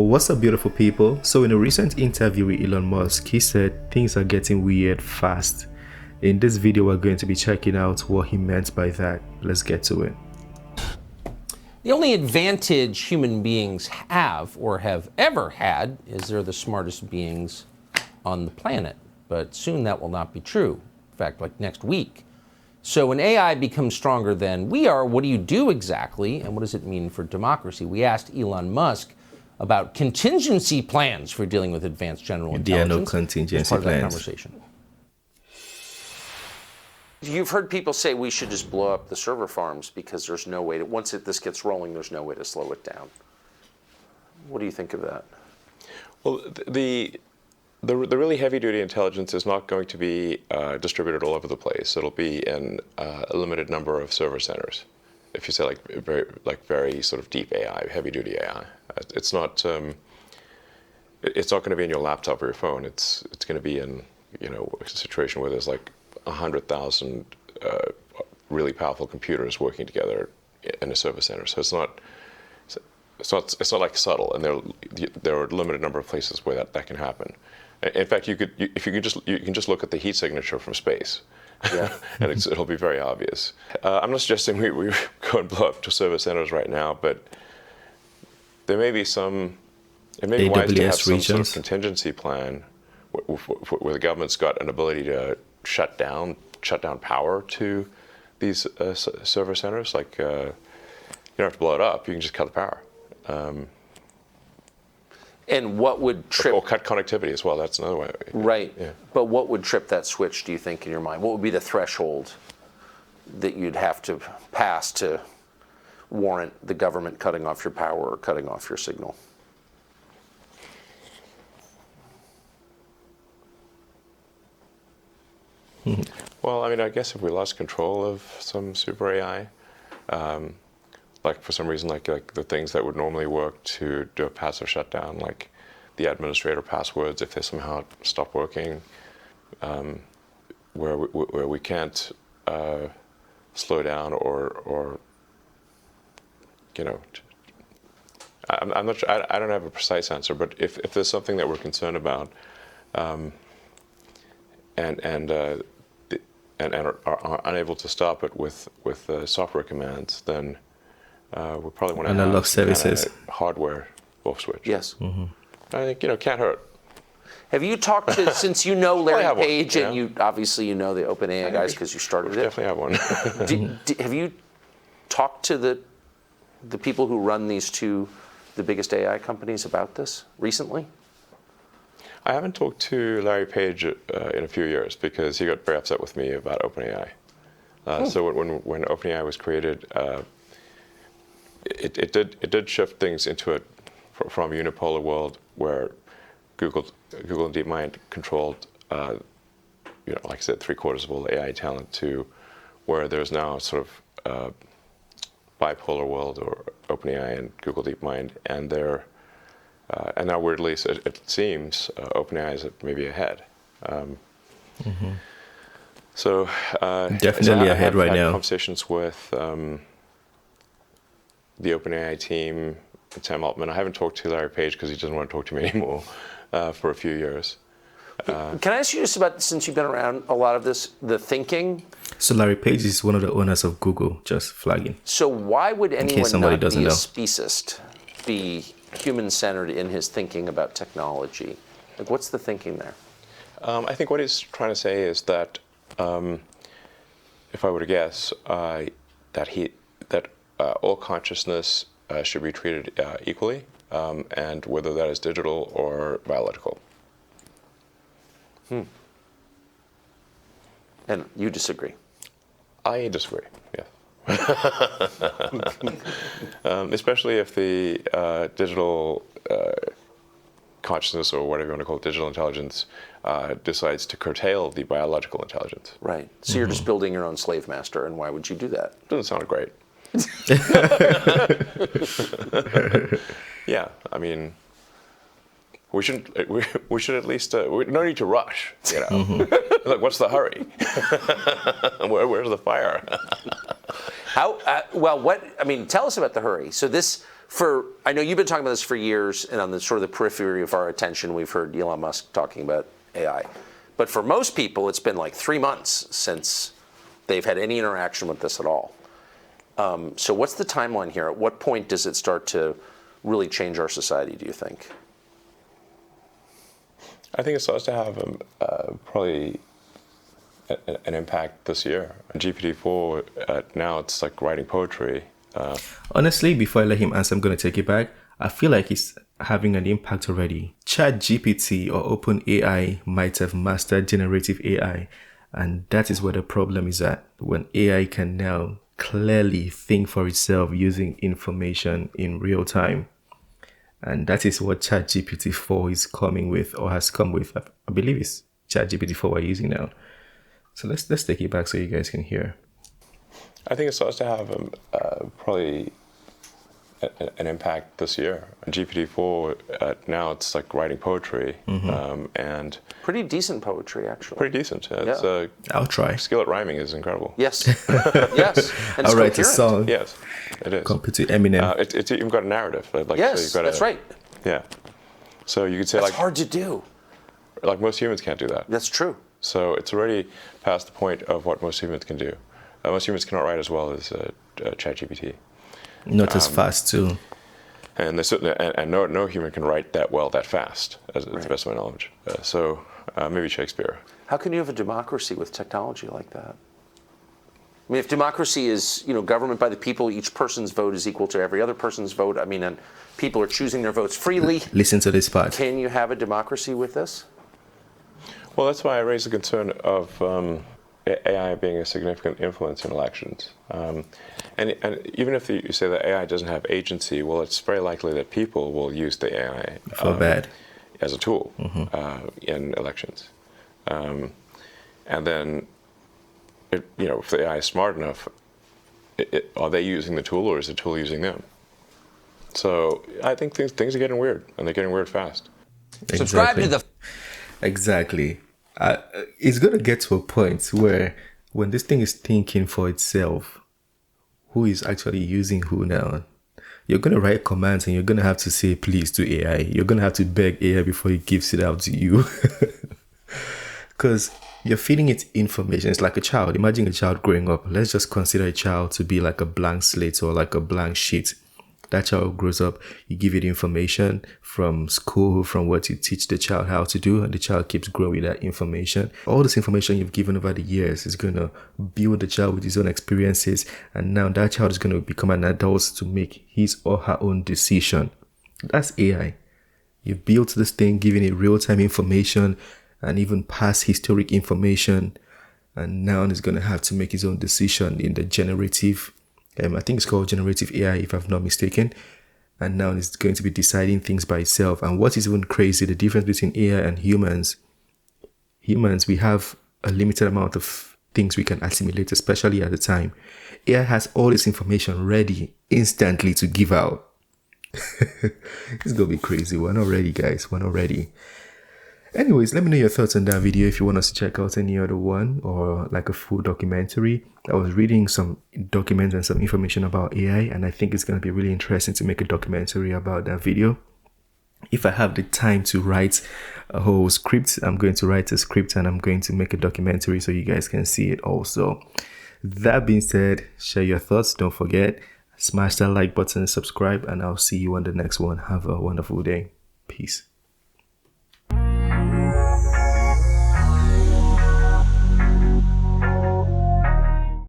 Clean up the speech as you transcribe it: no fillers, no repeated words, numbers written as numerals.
What's up, beautiful people? So in a recent interview with Elon Musk, he said things are getting weird fast. In this video, we're going to be checking out what he meant by that. Let's get to it. The only advantage human beings have or have ever had is they're the smartest beings on the planet. But soon that will not be true. In fact, like next week. So when AI becomes stronger than we are, what do you do exactly? And what does it mean for democracy? We asked Elon Musk about contingency plans for dealing with advanced general intelligence. There are no contingency plans. Conversation. You've heard people say we should just blow up the server farms because there's no way to, once this gets rolling, there's no way to slow it down. What do you think of that? Well, the really heavy-duty intelligence is not going to be distributed all over the place. It'll be in a limited number of server centers. If you say very sort of deep AI, heavy-duty AI, it's not going to be in your laptop or your phone. It's going to be in a situation where there's like 100,000 really powerful computers working together in a server center. So it's not like subtle, and there are a limited number of places where that can happen. In fact, you can just look at the heat signature from space, yeah. And it'll be very obvious. I'm not suggesting we go and blow up to server centers right now, but there may be some. It may be wise to have some sort of contingency plan where the government's got an ability to shut down power to these server centers. Like you don't have to blow it up; you can just cut the power. And what would trip... Or cut connectivity as well, that's another way. Right, yeah. But what would trip that switch, do you think, in your mind? What would be the threshold that you'd have to pass to warrant the government cutting off your power or cutting off your signal? Well, I mean, I guess if we lost control of some super AI, like for some reason, like the things that would normally work to do a passive shutdown, like the administrator passwords, if they somehow stop working, where we can't slow down or I'm not sure. I don't have a precise answer, but if there's something that we're concerned about, and are unable to stop it with software commands, then we probably want to have analog services, hardware off switch. Yes. Mm-hmm. I think can't hurt. Have you talked to, since you know Larry Page, and you you obviously know the OpenAI guys because you started it? Definitely have one. Have you talked to the people who run the biggest AI companies about this recently? I haven't talked to Larry Page in a few years because he got very upset with me about OpenAI. So when OpenAI was created, it did shift things into from a unipolar world where Google and DeepMind controlled, like I said, 3/4 of all the AI talent, to where there's now sort of bipolar world, or OpenAI and Google DeepMind, and and now weirdly, it seems OpenAI is maybe ahead. So definitely ahead right now. I have had conversations with the OpenAI team, Sam Altman. I haven't talked to Larry Page because he doesn't want to talk to me anymore for a few years. Can I ask you just about, since you've been around a lot of this, the thinking? So Larry Page is one of the owners of Google, just flagging. So why would anyone not be a know. speciesist, be human-centered in his thinking about technology? Like, what's the thinking there? I think what he's trying to say is that, if I were to guess, that all consciousness should be treated equally, and whether that is digital or biological. And you disagree? I disagree, yeah. Especially if the digital consciousness, or whatever you want to call it, digital intelligence, decides to curtail the biological intelligence. Right. So you're just building your own slave master, and why would you do that? Doesn't sound great. Yeah, I mean, we should at least no need to rush. Like, what's the hurry? Where's the fire? How? Tell us about the hurry. So this I know you've been talking about this for years, and on the sort of the periphery of our attention, we've heard Elon Musk talking about AI. But for most people, it's been like 3 months since they've had any interaction with this at all. So what's the timeline here? At what point does it start to really change our society, do you think? I think it starts to have probably an impact this year. GPT-4, now it's like writing poetry. Honestly, before I let him answer, I'm going to take it back. I feel like it's having an impact already. ChatGPT or OpenAI might have mastered generative AI. And that is where the problem is at. When AI can now clearly think for itself using information in real time. And that is what ChatGPT 4 is coming with, or has come with. I believe it's ChatGPT 4 we're using now. So let's take it back so you guys can hear. I think it starts to have probably an impact this year. GPT-4, now it's like writing poetry, and pretty decent poetry, actually. pretty decent. I'll try. Skill at rhyming is incredible. Yes, yes. And I'll it's write a coherent. song. Yes, it is. Compared to Eminem. It's even got a narrative. Like, Yes, so you've got that's right. Yeah. So you could say That's like hard to do. most humans can't do that. That's true. So it's already past the point of what most humans can do. Most humans cannot write as well as ChatGPT. Not as fast too. And they certainly, and no human can write that well that fast, as to the best of my knowledge. So maybe Shakespeare. How can you have a democracy with technology like that? I mean, if democracy is, government by the people, each person's vote is equal to every other person's vote. I mean, and people are choosing their votes freely. Listen to this part. Can you have a democracy with this? Well, that's why I raised the concern of AI being a significant influence in elections. And even if you say that AI doesn't have agency, well, it's very likely that people will use the AI as a tool in elections. And then, if the AI is smart enough, are they using the tool or is the tool using them? So I think things are getting weird, and they're getting weird fast. Exactly. Subscribe to the... Exactly. It's going to get to a point where when this thing is thinking for itself, who is actually using who now? You're going to write commands and you're going to have to say please to AI. You're going to have to beg AI before it gives it out to you. Because you're feeding it information. It's like a child. Imagine a child growing up. Let's just consider a child to be like a blank slate or like a blank sheet. That child grows up, you give it information from school, from what you teach the child how to do, and the child keeps growing with that information. All this information you've given over the years is going to build the child with his own experiences, and now that child is going to become an adult to make his or her own decision. That's AI. You've built this thing, giving it real-time information and even past historic information, and now it's going to have to make his own decision in the generative I think it's called generative AI, if I'm not mistaken. And now it's going to be deciding things by itself. And what is even crazy, the difference between AI and humans, we have a limited amount of things we can assimilate, especially at the time. AI has all this information ready instantly to give out. It's going to be crazy. We're not ready, guys. We're not ready. Anyways, let me know your thoughts on that video if you want us to check out any other one or like a full documentary. I was reading some documents and some information about AI, and I think it's going to be really interesting to make a documentary about that video. If I have the time to write a whole script, I'm going to write a script and I'm going to make a documentary so you guys can see it also. That being said, share your thoughts. Don't forget, smash that like button, subscribe, and I'll see you on the next one. Have a wonderful day. Peace.